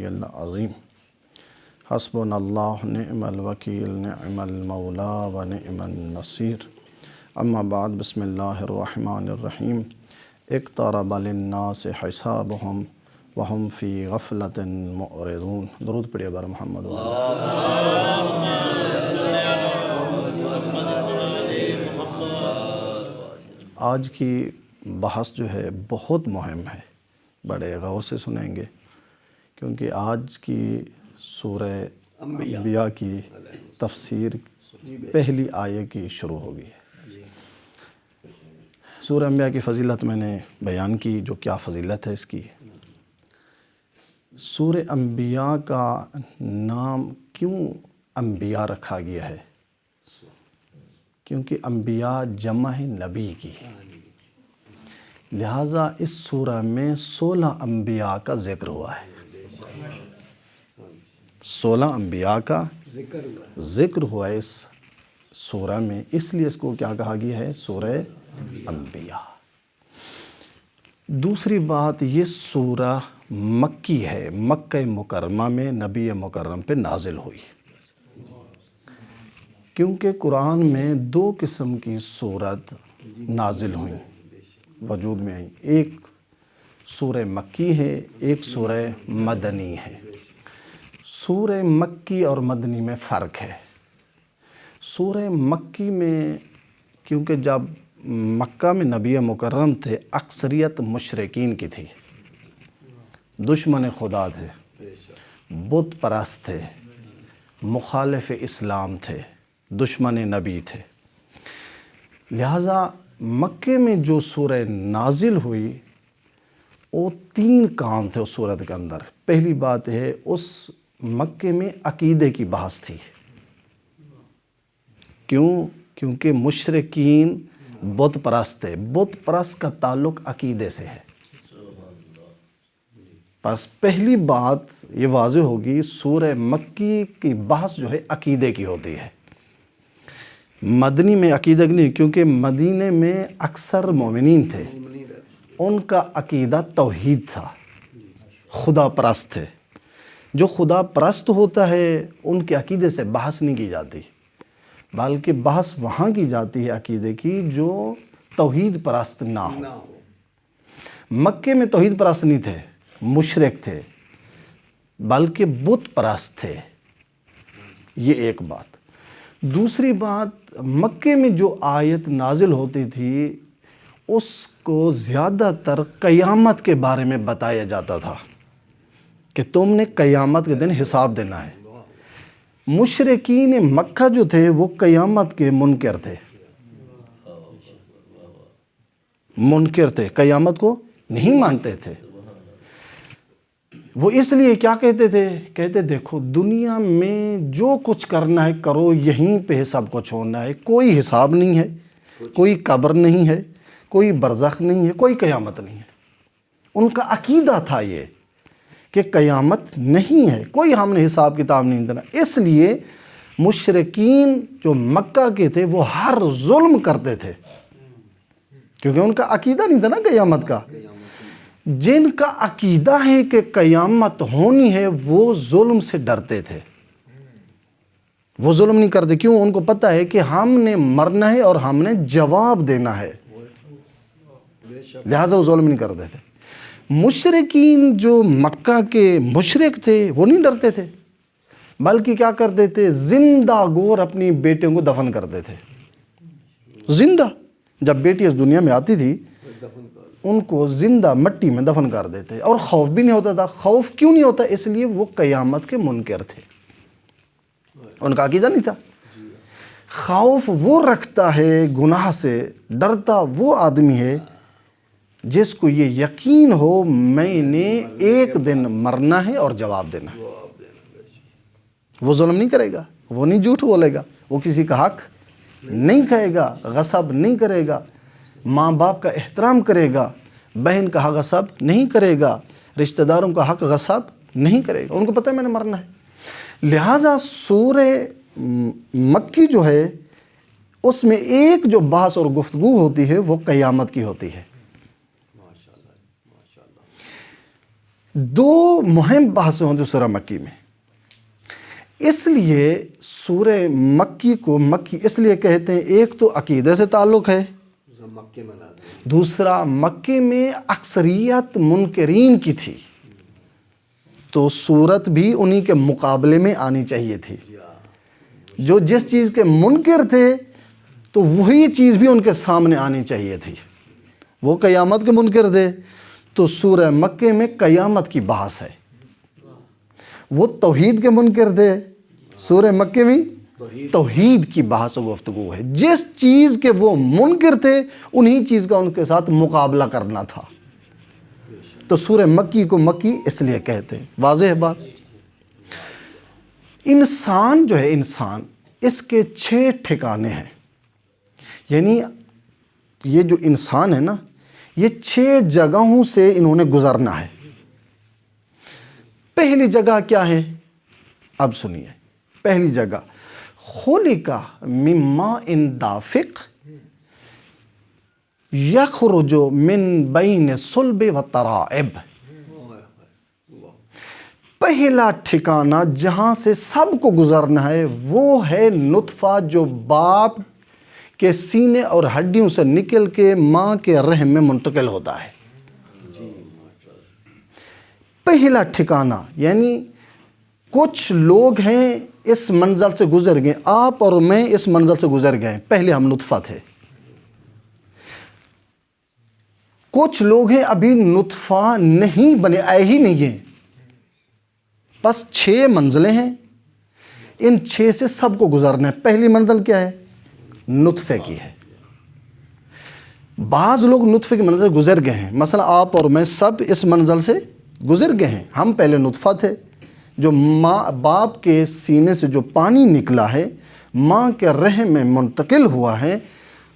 العلی العظیم حسبنا اللہ نعم الوکیل نعم المولا و نعم النصیر اما بعد بسم اللہ الرحمن الرحیم اقترب للناس حسابهم وهم فی غفلۃ معرضون۔ درود پڑھیے بر محمد آج کی بحث جو ہے بہت مہم ہے، بڑے غور سے سنیں گے کیونکہ آج کی سورہ انبیاء کی تفسیر پہلی آیے کی شروع ہوگی ہے۔ سورہ انبیاء کی فضیلت میں نے بیان کی، جو کیا فضیلت ہے اس کی۔ سورہ انبیاء کا نام کیوں انبیاء رکھا گیا ہے؟ کیونکہ انبیاء جمع ہے نبی کی، لہٰذا اس سورہ میں 16 انبیاء کا ذکر ہوا ہے۔ 16 انبیاء کا ذکر ہوا ہے اس سورہ میں، اس لیے اس کو کیا کہا گیا ہے؟ سورہ انبیاء۔ دوسری بات، یہ سورہ مکی ہے، مکہ مکرمہ میں نبی مکرم پہ نازل ہوئی، کیونکہ قرآن میں 2 قسم کی سورت نازل ہوئیں، وجود میں آئیں۔ ایک سورہ مکی ہے، ایک سورہ مدنی ہے۔ سورہ مکی اور مدنی میں فرق ہے۔ سورہ مکی میں کیونکہ جب مکہ میں نبی مکرم تھے، اکثریت مشرکین کی تھی، دشمن خدا تھے، بت پرست تھے، مخالف اسلام تھے، دشمن نبی تھے، لہٰذا مکے میں جو سورہ نازل ہوئی وہ 3 کام تھے اس سورت کے اندر۔ پہلی بات ہے، اس مکے میں عقیدے کی بحث تھی۔ کیونکہ مشرکین بت پرست تھے، بت پرست کا تعلق عقیدے سے ہے۔ بس پہلی بات یہ واضح ہوگی، سورہ مکی کی بحث جو ہے عقیدے کی ہوتی ہے، مدنی میں عقیدہ نہیں، کیونکہ مدینے میں اکثر مومنین تھے، ان کا عقیدہ توحید تھا، خدا پرست تھے۔ جو خدا پرست ہوتا ہے ان کے عقیدے سے بحث نہیں کی جاتی، بلکہ بحث وہاں کی جاتی ہے عقیدے کی جو توحید پرست نہ ہو۔ مکے میں توحید پرست نہیں تھے، مشرک تھے، بلکہ بت پرست تھے۔ یہ ایک بات۔ دوسری بات، مکے میں جو آیت نازل ہوتی تھی اس کو زیادہ تر قیامت کے بارے میں بتایا جاتا تھا کہ تم نے قیامت کے دن حساب دینا ہے۔ مشرکین مکہ جو تھے وہ قیامت کے منکر تھے، قیامت کو نہیں مانتے تھے۔ وہ اس لیے کیا کہتے دیکھو دنیا میں جو کچھ کرنا ہے کرو، یہیں پہ سب کو چھوڑنا ہے، کوئی حساب نہیں ہے، کوئی قبر نہیں ہے، کوئی برزخ نہیں ہے، کوئی قیامت نہیں ہے۔ ان کا عقیدہ تھا یہ کہ قیامت نہیں ہے، کوئی ہم نے حساب کتاب نہیں دینا۔ اس لیے مشرکین جو مکہ کے تھے وہ ہر ظلم کرتے تھے، کیونکہ ان کا عقیدہ نہیں تھا نا قیامت کا۔ جن کا عقیدہ ہے کہ قیامت ہونی ہے وہ ظلم سے ڈرتے تھے، وہ ظلم نہیں کرتے۔ کیوں؟ ان کو پتہ ہے کہ ہم نے مرنا ہے اور ہم نے جواب دینا ہے، لہٰذا وہ ظلم نہیں کرتے تھے۔ مشرکین جو مکہ کے مشرک تھے وہ نہیں ڈرتے تھے، بلکہ کیا کرتے تھے؟ زندہ گور اپنی بیٹیوں کو دفن کرتے تھے، زندہ۔ جب بیٹی اس دنیا میں آتی تھی ان کو زندہ مٹی میں دفن کر دیتے، اور خوف بھی نہیں ہوتا تھا۔ خوف کیوں نہیں ہوتا؟ اس لیے وہ قیامت کے منکر تھے، ان کا عقیدہ نہیں تھا۔ خوف وہ رکھتا ہے گناہ سے، ڈرتا وہ آدمی ہے جس کو یہ یقین ہو میں نے ایک دن مرنا ہے اور جواب دینا ہے۔ وہ ظلم نہیں کرے گا، وہ نہیں جھوٹ بولے گا، وہ کسی کا حق نہیں کھائے گا، غصب نہیں کرے گا، ماں باپ کا احترام کرے گا، بہن کا حق غصب نہیں کرے گا، رشتہ داروں کا حق غصب نہیں کرے گا۔ ان کو پتہ ہے میں نے مرنا ہے۔ لہٰذا سورہ مکی جو ہے اس میں ایک جو بحث اور گفتگو ہوتی ہے وہ قیامت کی ہوتی ہے۔ دو مہم بحثیں ہوتی سورہ مکی میں، اس لیے سورہ مکی کو مکی اس لیے کہتے ہیں، ایک تو عقیدے سے تعلق ہے، دوسرا مکے میں اکثریت منکرین کی تھی، تو صورت بھی انہی کے مقابلے میں آنی چاہیے تھی۔ جو جس چیز کے منکر تھے تو وہی چیز بھی ان کے سامنے آنی چاہیے تھی۔ وہ قیامت کے منکر تھے تو سورہ مکے میں قیامت کی بحث ہے۔ وہ توحید کے منکر تھے، سورہ مکے میں توحید کی بحث و گفتگو ہے۔ جس چیز کے وہ منکر تھے انہی چیز کا ان کے ساتھ مقابلہ کرنا تھا، تو سورہ مکی کو مکی اس لیے کہتے ہیں۔ واضح ہے بات؟ انسان جو ہے، انسان اس کے 6 ٹھکانے ہیں، یعنی یہ جو انسان ہے نا، یہ 6 جگہوں سے انہوں نے گزرنا ہے۔ پہلی جگہ کیا ہے؟ اب سنیے، پہلی جگہ خلق من ماء دافق یخرج من بین صلب و ترائب۔ پہلا ٹھکانہ جہاں سے سب کو گزرنا ہے وہ ہے نطفہ، جو باپ کے سینے اور ہڈیوں سے نکل کے ماں کے رحم میں منتقل ہوتا ہے۔ پہلا ٹھکانہ، یعنی کچھ لوگ ہیں اس منزل سے گزر گئے، آپ اور میں اس منزل سے گزر گئے، پہلے ہم نطفہ تھے۔ کچھ لوگ ہیں ابھی نطفہ نہیں بنے، آئے ہی نہیں ہیں، بس 6 منزلیں ہیں، ان 6 سے سب کو گزرنا ہے۔ پہلی منزل کیا ہے؟ نطفے کی ہے۔ بعض لوگ نطفے کی منزل سے گزر گئے ہیں، مثلا آپ اور میں سب اس منزل سے گزر گئے ہیں۔ ہم پہلے نطفہ تھے، جو ماں باپ کے سینے سے جو پانی نکلا ہے ماں کے رحم میں منتقل ہوا ہے،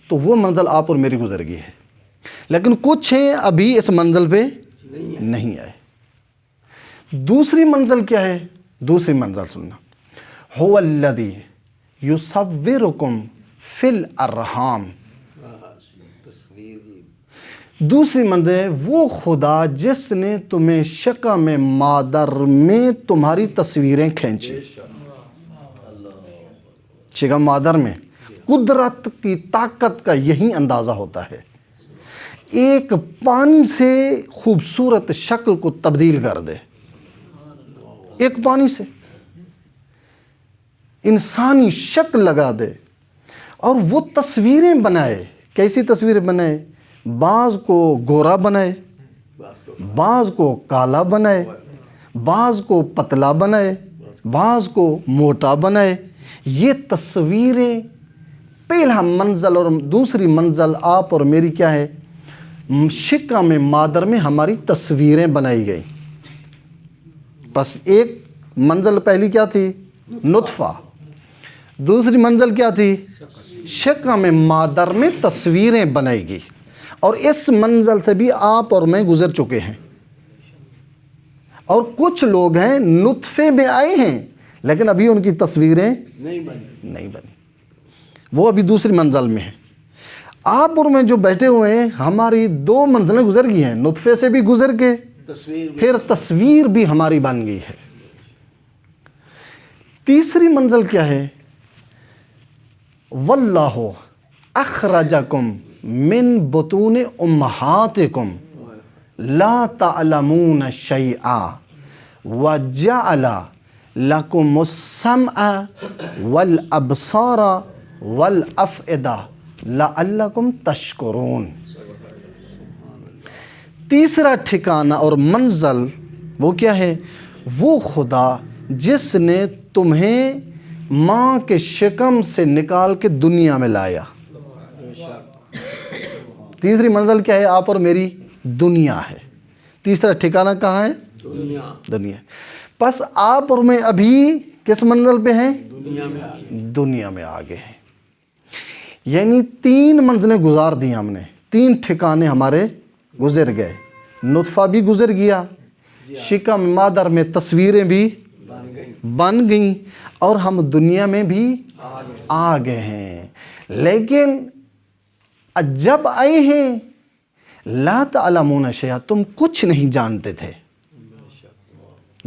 تو وہ منزل آپ اور میری گزر گئی ہے۔ لیکن کچھ ہیں ابھی اس منزل پہ نہیں آئے۔ دوسری منزل کیا ہے؟ دوسری منزل سننا، هو الذی یصورکم فی الارحام۔ دوسری منزل ہے وہ خدا جس نے تمہیں شکم مادر میں تمہاری تصویریں کھینچی۔ شکم مادر میں قدرت کی طاقت کا یہی اندازہ ہوتا ہے، ایک پانی سے خوبصورت شکل کو تبدیل کر دے، ایک پانی سے انسانی شکل لگا دے، اور وہ تصویریں بنائے۔ کیسی تصویریں بنائے؟ بعض کو گورا بنائے، بعض کو کالا بنائے، بعض کو پتلا بنائے، بعض کو موٹا بنائے۔ یہ تصویریں پہلا منزل، اور دوسری منزل آپ اور میری کیا ہے؟ شکم مادر میں ہماری تصویریں بنائی گئی۔ بس ایک منزل پہلی کیا تھی؟ نطفہ۔ دوسری منزل کیا تھی؟ شکم مادر میں تصویریں بنائی گئی، اور اس منزل سے بھی آپ اور میں گزر چکے ہیں۔ اور کچھ لوگ ہیں نطفے میں آئے ہیں لیکن ابھی ان کی تصویریں نہیں بنی، وہ ابھی دوسری منزل میں ہیں۔ آپ اور میں جو بیٹھے ہوئے ہیں، ہماری 2 منزلیں گزر گئی ہیں، نطفے سے بھی گزر کے پھر تصویر بھی ہماری بن گئی ہے۔ تیسری منزل کیا ہے؟ واللہ اخرجکم من بطون امہاتکم لا تعلمون شیئا وجعل لکم السمع والابصار والافئدہ لعلکم تشکرون۔ تیسرا ٹھکانہ اور منزل وہ کیا ہے؟ وہ خدا جس نے تمہیں ماں کے شکم سے نکال کے دنیا میں لایا۔ تیسری منزل کیا ہے؟ آپ اور میری دنیا ہے۔ تیسرا ٹھکانہ کہاں ہے؟ دنیا۔ پس آپ اور میں ابھی کس منزل پہ ہیں؟ دنیا میں آگے ہیں۔ یعنی 3 منزلیں گزار دی ہم نے، 3 ٹھکانے ہمارے گزر گئے۔ نطفہ بھی گزر گیا، شکم مادر میں تصویریں بھی بن گئیں، اور ہم دنیا میں بھی آ گئے ہیں۔ لیکن جب آئے ہیں لا تعلمون شیئا، تم کچھ نہیں جانتے تھے۔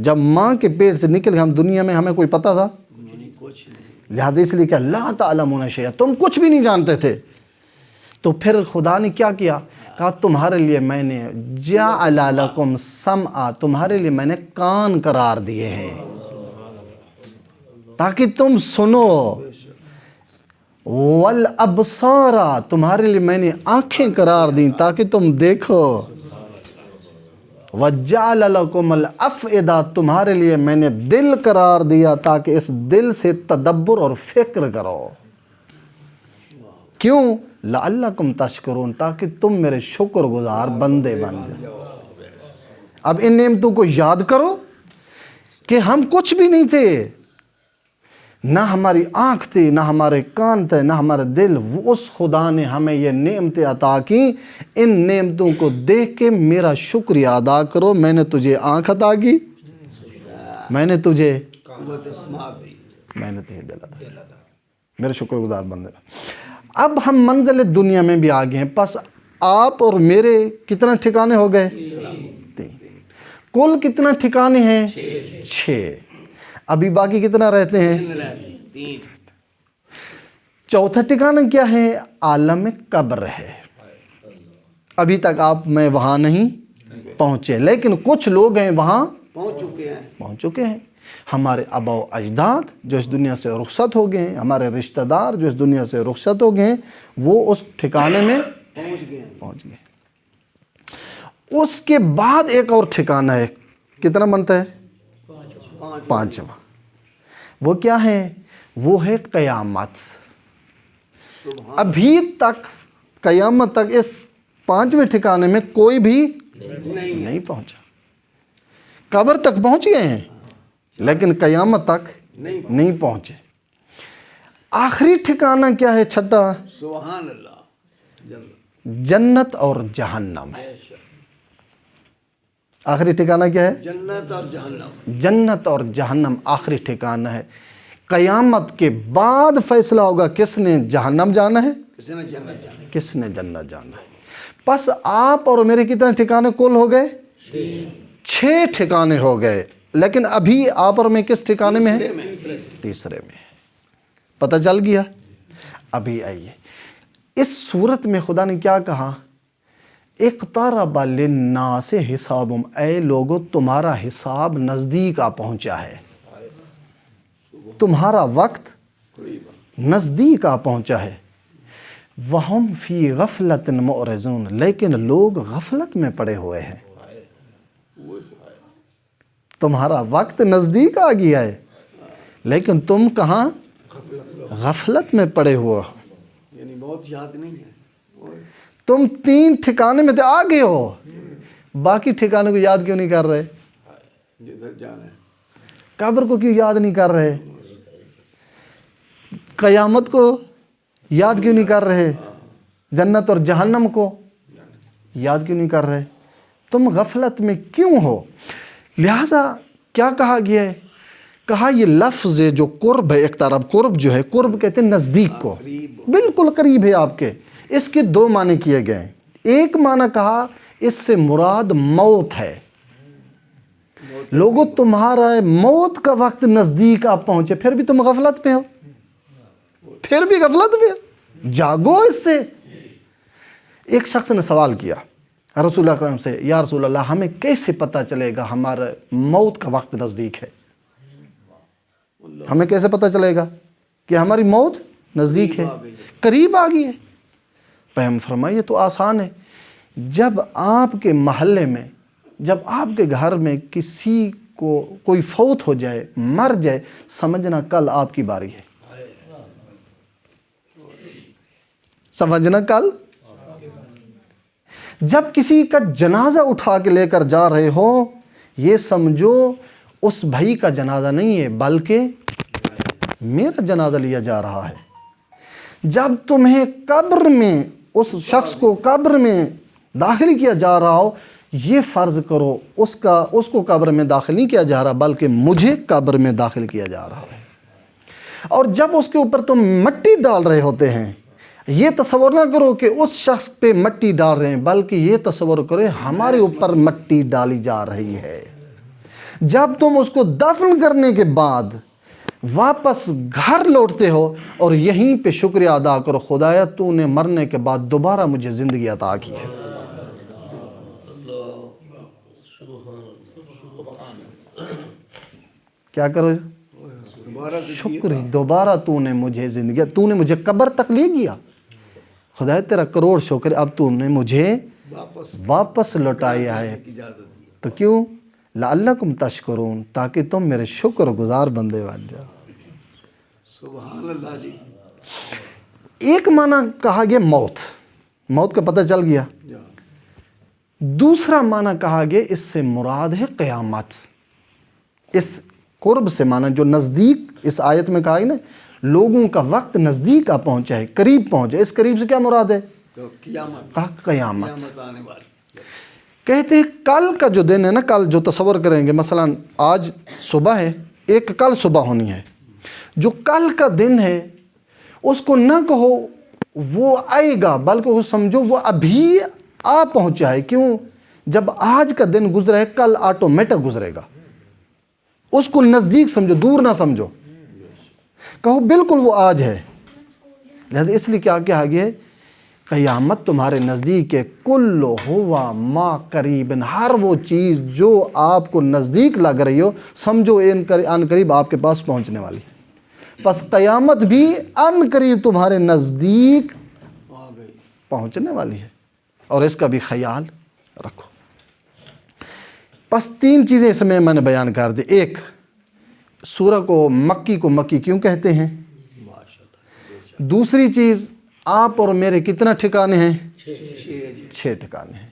جب ماں کے پیٹ سے نکل ہم دنیا میں ہمیں کوئی پتہ تھا؟ لہٰذا اس لیے کہ لا تعلمون شیئا، تم کچھ بھی نہیں جانتے تھے. تو پھر خدا نے کیا کیا؟ کہا تمہارے لیے میں نے جعل لکم سمعا، تمہارے لیے میں نے کان قرار دیے ہیں تاکہ تم سنو، والابصارا، تمہارے لیے میں نے آنکھیں قرار دیں تاکہ تم دیکھو، وجعل لکم الافئدہ، تمہارے لیے میں نے دل قرار دیا تاکہ اس دل سے تدبر اور فکر کرو. کیوں؟ لعلکم تشکرون، تاکہ تم میرے شکر گزار بندے بن جاؤ. اب ان نعمتوں کو یاد کرو کہ ہم کچھ بھی نہیں تھے، نہ ہماری آنکھ تھی، نہ ہمارے کان تھے، نہ ہمارے دل. وہ اس خدا نے ہمیں یہ نعمتیں عطا کی. ان نعمتوں کو دیکھ کے میرا شکریہ ادا کرو. میں نے تجھے آنکھ عطا کی، میں نے تجھے دل عطا کی، میرے شکر گزار بندے. اب ہم منزل دنیا میں بھی آگے ہیں. پس آپ اور میرے کتنے ٹھکانے ہو گئے؟ 3. کل کتنا ٹھکانے ہیں؟ 6. ابھی باقی کتنا رہتے ہیں؟ 3. چوتھا ٹھکانہ کیا ہے؟ عالم قبر ہے. ابھی تک آپ میں وہاں نہیں پہنچے، لیکن کچھ لوگ ہیں وہاں پہنچ چکے ہیں. ہمارے آبا و اجداد جو اس دنیا سے رخصت ہو گئے ہیں، ہمارے رشتہ دار جو اس دنیا سے رخصت ہو گئے ہیں، وہ اس ٹھکانے میں پہنچ گئے. اس کے بعد ایک اور ٹھکانہ ہے. کتنا بنتا ہے؟ 5واں. وہ کیا ہے؟ وہ ہے قیامت. ابھی تک قیامت تک اس 5ویں ٹھکانے میں کوئی بھی نہیں پہنچا. قبر تک پہنچ گئے ہیں لیکن قیامت تک نہیں پہنچے. آخری ٹھکانہ کیا ہے؟ 6واں، سبحان اللہ، جنت اور جہنم ہے. آخری ٹھکانہ کیا ہے؟ جنت اور جہنم. جنت اور جہنم آخری ٹھکانہ ہے. قیامت کے بعد فیصلہ ہوگا کس نے جہنم جانا ہے، کسی نے جنت جانا. کس نے جنت جانا ہے. پس آپ اور میرے کتنے ٹھکانے کل ہو گئے؟ 6 ٹھکانے ہو گئے. لیکن ابھی آپ اور میں کس ٹھکانے میں ہیں؟ تیسرے میں. پتہ چل گیا؟ ابھی آئیے اس صورت میں خدا نے کیا کہا؟ اقترب للناس حسابہم، اے لوگو تمہارا حساب نزدیک آ پہنچا ہے، تمہارا وقت نزدیک آ پہنچا ہے. وہم فی غفلت معرضون، لیکن لوگ غفلت میں پڑے ہوئے ہیں. تمہارا وقت نزدیک آ گیا ہے لیکن تم کہاں؟ غفلت میں پڑے ہوئے ہو. یعنی بہت یاد نہیں ہے. تم 3 ٹھکانے میں تو آ گئے ہو، باقی ٹھکانے کو یاد کیوں نہیں کر رہے؟ جدھر جانا ہے. قبر کو کیوں یاد نہیں کر رہے؟ قیامت کو یاد کیوں نہیں کر رہے؟ جنت اور جہنم کو یاد کیوں نہیں کر رہے؟ تم غفلت میں کیوں ہو؟ لہٰذا کیا کہا گیا ہے؟ کہا یہ لفظ جو قرب ہے، ایک طرف قرب جو ہے، قرب کہتے ہیں نزدیک کو، بالکل قریب ہے آپ کے. اس کے 2 معنی کیے گئے. ایک معنی کہا اس سے مراد موت ہے. لوگوں تمہارا موت کا وقت نزدیک آپ پہنچے، پھر بھی تم غفلت پہ ہو، پھر بھی غفلت پہ ہو. جاگو اس سے. ایک شخص نے سوال کیا رسول اللہ کرم سے، یا رسول اللہ ہمیں کیسے پتہ چلے گا ہمارا موت کا وقت نزدیک ہے؟ ہمیں کیسے پتہ چلے گا کہ ہماری موت نزدیک ہے، قریب آ گئی ہے؟ پیغمبر فرمائے یہ تو آسان ہے. جب آپ کے محلے میں، جب آپ کے گھر میں کسی کو کوئی فوت ہو جائے، مر جائے، سمجھنا کل آپ کی باری ہے. سمجھنا کل. جب کسی کا جنازہ اٹھا کے لے کر جا رہے ہو، یہ سمجھو اس بھائی کا جنازہ نہیں ہے بلکہ میرا جنازہ لیا جا رہا ہے. جب تمہیں قبر میں، اس شخص کو قبر میں داخل کیا جا رہا ہو، یہ فرض کرو اس کو قبر میں داخل نہیں کیا جا رہا بلکہ مجھے قبر میں داخل کیا جا رہا ہے. اور جب اس کے اوپر تم مٹی ڈال رہے ہوتے ہیں، یہ تصور نہ کرو کہ اس شخص پہ مٹی ڈال رہے ہیں بلکہ یہ تصور کرو ہمارے اوپر مٹی ڈالی جا رہی ہے. جب تم اس کو دفن کرنے کے بعد واپس گھر لوٹتے ہو اور یہیں پہ شکریہ ادا کرو، خدایا تو نے مرنے کے بعد دوبارہ مجھے زندگی عطا کی ہے۔ کیا کرو؟ دوبارہ سے شکر، دوبارہ تو نے مجھے زندگی، تو نے مجھے قبر تک لے گیا، خدایا تیرا کروڑ شکر، اب تو نے مجھے واپس لوٹایا ہے۔ اجازت دی۔ تو کیوں؟ لعلکم تشکرون، تاکہ تم میرے شکر گزار بندے بن جاؤ۔ سبحان اللہ جی۔ ایک معنی کہا گیا موت، موت کا پتہ چل گیا۔ دوسرا معنی کہا گیا اس سے مراد ہے قیامت۔ اس قرب سے معنی جو نزدیک، اس آیت میں کہا ہے نا لوگوں کا وقت نزدیک آ پہنچا ہے، قریب پہنچا ہے، اس قریب سے کیا مراد ہے؟ تو قیامت، کہا قیامت۔ قیامت آنے والی۔ کہتے ہیں کل کا جو دن ہے نا، کل جو تصور کریں گے، مثلا آج صبح ہے، ایک کل صبح ہونی ہے، جو کل کا دن ہے اس کو نہ کہو وہ آئے گا، بلکہ وہ سمجھو وہ ابھی آ پہنچا ہے۔ کیوں؟ جب آج کا دن گزرا ہے کل آٹومیٹک گزرے گا، اس کو نزدیک سمجھو، دور نہ سمجھو، کہو بالکل وہ آج ہے۔ لہذا اس لیے کیا کہا گیا ہے؟ قیامت تمہارے نزدیک ہے، کل ہوا ما قریب، ہر وہ چیز جو آپ کو نزدیک لگ رہی ہو سمجھو ان قریب آپ کے پاس پہنچنے والی ہے۔ پس قیامت بھی ان قریب تمہارے نزدیک آ گئی۔ پہنچنے والی ہے، اور اس کا بھی خیال رکھو۔ پس تین چیزیں اس میں نے بیان کر دی۔ ایک، سورہ کو مکی کیوں کہتے ہیں؟ ماشاءاللہ۔ دوسری چیز، آپ اور میرے کتنا ٹھکانے ہیں؟ 6 ٹھکانے ہیں۔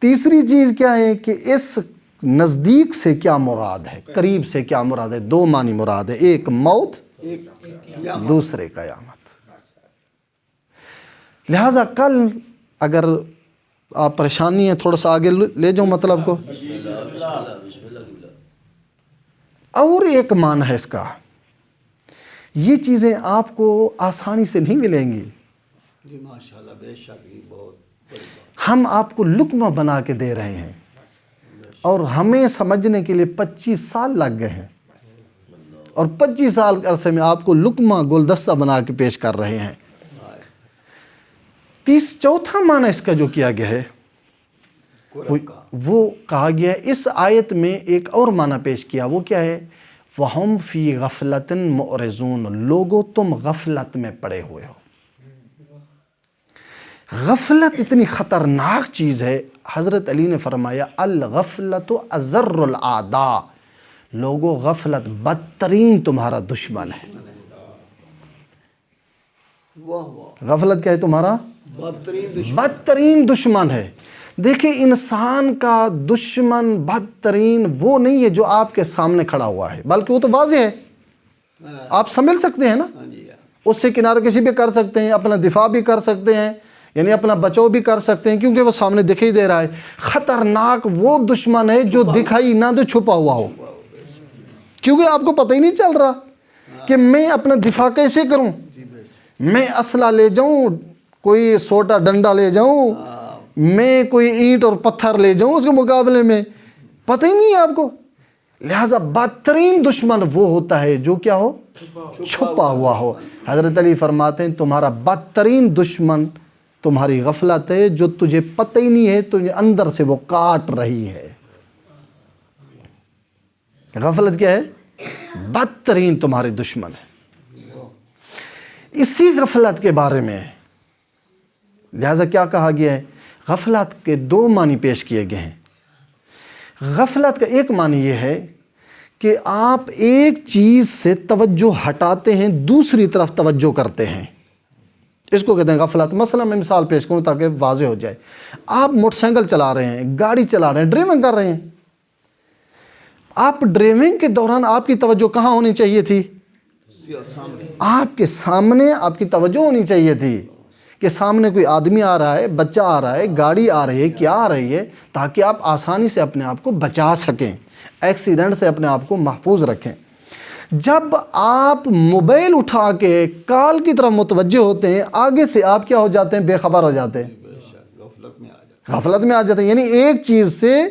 تیسری چیز کیا ہے کہ اس نزدیک سے کیا مراد ہے، قریب سے کیا مراد ہے؟ 2 معنی مراد ہے، ایک موت، دوسرے قیامت۔ لہٰذا کل اگر آپ پریشانی ہے تھوڑا سا آگے لے جاؤں مطلب کو، اور ایک معنی ہے اس کا، یہ چیزیں آپ کو آسانی سے نہیں ملیں گی، جی ماشاءاللہ، بے شک یہ بہت بڑی بات۔ ہم آپ کو لقمہ بنا کے دے رہے ہیں، اور ہمیں سمجھنے کے لیے 25 سال لگ گئے ہیں، اور 25 سال کے عرصے میں آپ کو لقمہ گلدستہ بنا کے پیش کر رہے ہیں۔ چوتھا معنی اس کا جو کیا گیا ہے وہ کہا گیا ہے، اس آیت میں ایک اور معنی پیش کیا، وہ کیا ہے؟ وَهُمْ فِي غَفْلَةٍ مُعْرِضُونَ، لوگو تم غفلت میں پڑے ہوئے ہو۔ غفلت اتنی خطرناک چیز ہے، حضرت علی نے فرمایا الغفلۃ اضر الاعداء، لوگو غفلت بدترین تمہارا دشمن ہے۔ واہ واہ، غفلت کیا ہے؟ تمہارا بدترین دشمن ہے۔ دیکھیں انسان کا دشمن بدترین وہ نہیں ہے جو آپ کے سامنے کھڑا ہوا ہے، بلکہ وہ تو واضح ہے، آپ سمجھ سکتے ہیں نا، اس سے کنارہ کسی بھی کر سکتے ہیں، اپنا دفاع بھی کر سکتے ہیں، یعنی اپنا بچاؤ بھی کر سکتے ہیں، کیونکہ وہ سامنے دکھائی دے رہا ہے۔ خطرناک وہ دشمن ہے جو دکھائی نہ دے، چھپا ہوا ہو، کیونکہ آپ کو پتہ ہی نہیں چل رہا کہ میں اپنا دفاع کیسے کروں، میں اسلحہ لے جاؤں، کوئی سوٹا ڈنڈا لے جاؤں، میں کوئی اینٹ اور پتھر لے جاؤں اس کے مقابلے میں، پتہ ہی نہیں ہے آپ کو۔ لہٰذا بدترین دشمن وہ ہوتا ہے جو کیا ہو؟ چھپا ہوا ہو۔ حضرت علی فرماتے ہیں تمہارا بدترین دشمن تمہاری غفلت ہے، جو تجھے پتہ ہی نہیں ہے، تجھے اندر سے وہ کاٹ رہی ہے۔ غفلت کیا ہے؟ بدترین تمہاری دشمن ہے۔ اسی غفلت کے بارے میں لہٰذا کیا کہا گیا ہے؟ غفلت کے 2 معنی پیش کیے گئے ہیں۔ غفلت کا ایک معنی یہ ہے کہ آپ ایک چیز سے توجہ ہٹاتے ہیں، دوسری طرف توجہ کرتے ہیں، اس کو کہتے ہیں غفلت۔ مثلا میں مثال پیش کروں تاکہ واضح ہو جائے۔ آپ موٹر سائیکل چلا رہے ہیں، گاڑی چلا رہے ہیں، ڈرائیونگ کر رہے ہیں، آپ ڈرائیونگ کے دوران آپ کی توجہ کہاں ہونی چاہیے تھی؟ آپ کے سامنے آپ کی توجہ ہونی چاہیے تھی کہ سامنے کوئی آدمی آ رہا ہے، بچہ آ رہا ہے، گاڑی آ رہی ہے، کیا آ رہی ہے، تاکہ آپ آسانی سے اپنے آپ کو بچا سکیں، ایکسیڈنٹ سے اپنے آپ کو محفوظ رکھیں۔ جب آپ موبائل اٹھا کے کال کی طرف متوجہ ہوتے ہیں، آگے سے آپ کیا ہو جاتے ہیں؟ بے خبر ہو جاتے ہیں، غفلت میں آ جاتے ہیں، یعنی ایک چیز سے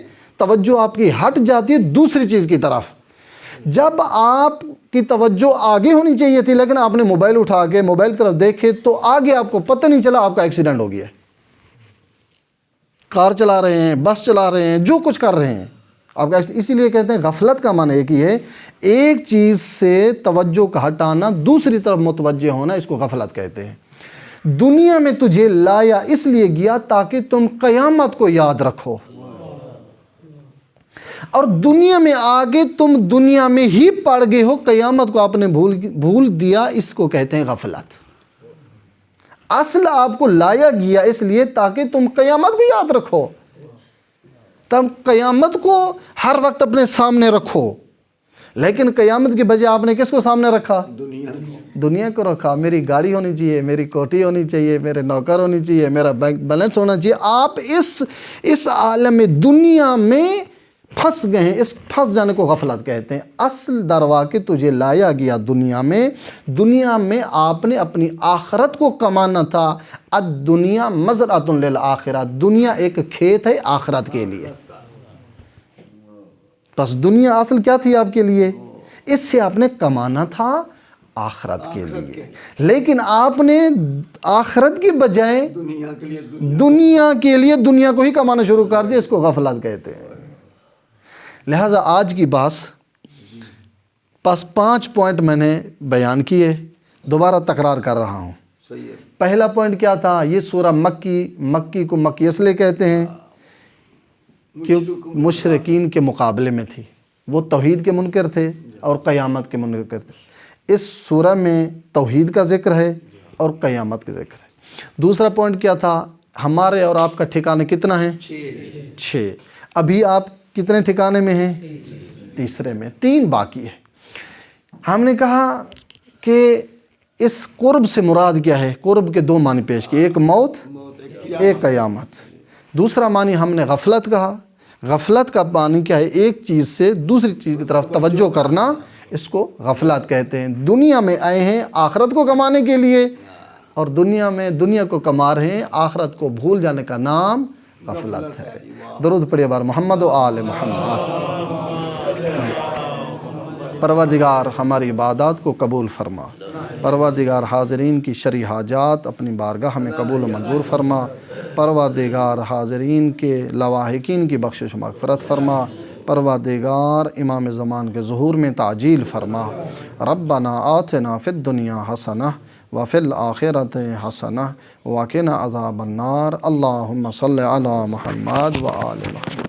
توجہ آپ کی ہٹ جاتی ہے دوسری چیز کی طرف. جب آپ کی توجہ آگے ہونی چاہیے تھی لیکن آپ نے موبائل اٹھا کے موبائل کی طرف دیکھے تو آگے آپ کو پتہ نہیں چلا آپ کا ایکسیڈنٹ ہو گیا ہے. کار چلا رہے ہیں, بس چلا رہے ہیں, جو کچھ کر رہے ہیں آپ کا. اسی لیے کہتے ہیں غفلت کا معنی ایک ہی ہے, ایک چیز سے توجہ کا ہٹانا دوسری طرف متوجہ ہونا, اس کو غفلت کہتے ہیں. دنیا میں تجھے لایا اس لیے گیا تاکہ تم قیامت کو یاد رکھو, اور دنیا میں آگے تم دنیا میں ہی پڑ گئے ہو, قیامت کو آپ نے بھول دیا, اس کو کہتے ہیں غفلت. اصل آپ کو لایا گیا اس لیے تاکہ تم قیامت کو یاد رکھو, تم قیامت کو ہر وقت اپنے سامنے رکھو. لیکن قیامت کے بجائے آپ نے کس کو سامنے رکھا؟ دنیا کو رکھا. میری گاڑی ہونی چاہیے, میری کوٹھی ہونی چاہیے, میرے نوکر ہونی چاہیے, میرا بینک بیلنس ہونا چاہیے. آپ اس عالم دنیا میں پھنس گئے ہیں. اس پھنس جانے کو غفلت کہتے ہیں. اصل دروا کہ تجھے لایا گیا دنیا میں آپ نے اپنی آخرت کو کمانا تھا. الدنیا مزرعۃ للآخرہ, دنیا ایک کھیت ہے آخرت کے لیے. بس دنیا اصل کیا تھی آپ کے لیے؟ اس سے آپ نے کمانا تھا آخرت کے لیے. لیکن آپ نے آخرت کی بجائے دنیا کے لیے دنیا کو ہی کمانا شروع کر دیا. اس کو غفلت کہتے ہیں. لہٰذا آج کی بس 5 پوائنٹ میں نے بیان کیے, دوبارہ تکرار کر رہا ہوں. پہلا پوائنٹ کیا تھا؟ یہ سورہ مکی کو مکی اس لیے کہتے ہیں کہ مشرکین کے مقابلے میں تھی. وہ توحید کے منکر تھے اور قیامت کے منکر تھے. اس سورہ میں توحید کا ذکر ہے اور قیامت کا ذکر ہے. دوسرا پوائنٹ کیا تھا؟ ہمارے اور آپ کا ٹھکانہ کتنا ہے؟ 6. ابھی آپ کتنے ٹھکانے میں ہیں؟ تیسرے میں. 3 باقی ہے. ہم نے کہا کہ اس قرب سے مراد کیا ہے؟ قرب کے 2 معنی پیش کیے, ایک موت, ایک قیامت. دوسرا معنی ہم نے غفلت کہا. غفلت کا معنی کیا ہے؟ ایک چیز سے دوسری چیز کی طرف توجہ کرنا, اس کو غفلت کہتے ہیں. دنیا میں آئے ہیں آخرت کو کمانے کے لیے, اور دنیا کو کما رہے ہیں, آخرت کو بھول جانے کا نام غفلت ہے. درود پڑھیے بار محمد و آل محمد. پروردگار ہماری عبادات کو قبول فرما. پروردگار حاضرین کی شرعی حاجات اپنی بارگاہ میں قبول و منظور فرما. پروردگار حاضرین کے لواحقین کی بخشش و مغفرت فرما. پروردگار امام زمان کے ظہور میں تعجیل فرما. ربنا آتنا فی الدنیا حسنہ وفی الآخرۃ حسنہ وقنا عذاب النار. اللہم صلی علی محمد و آل محمد.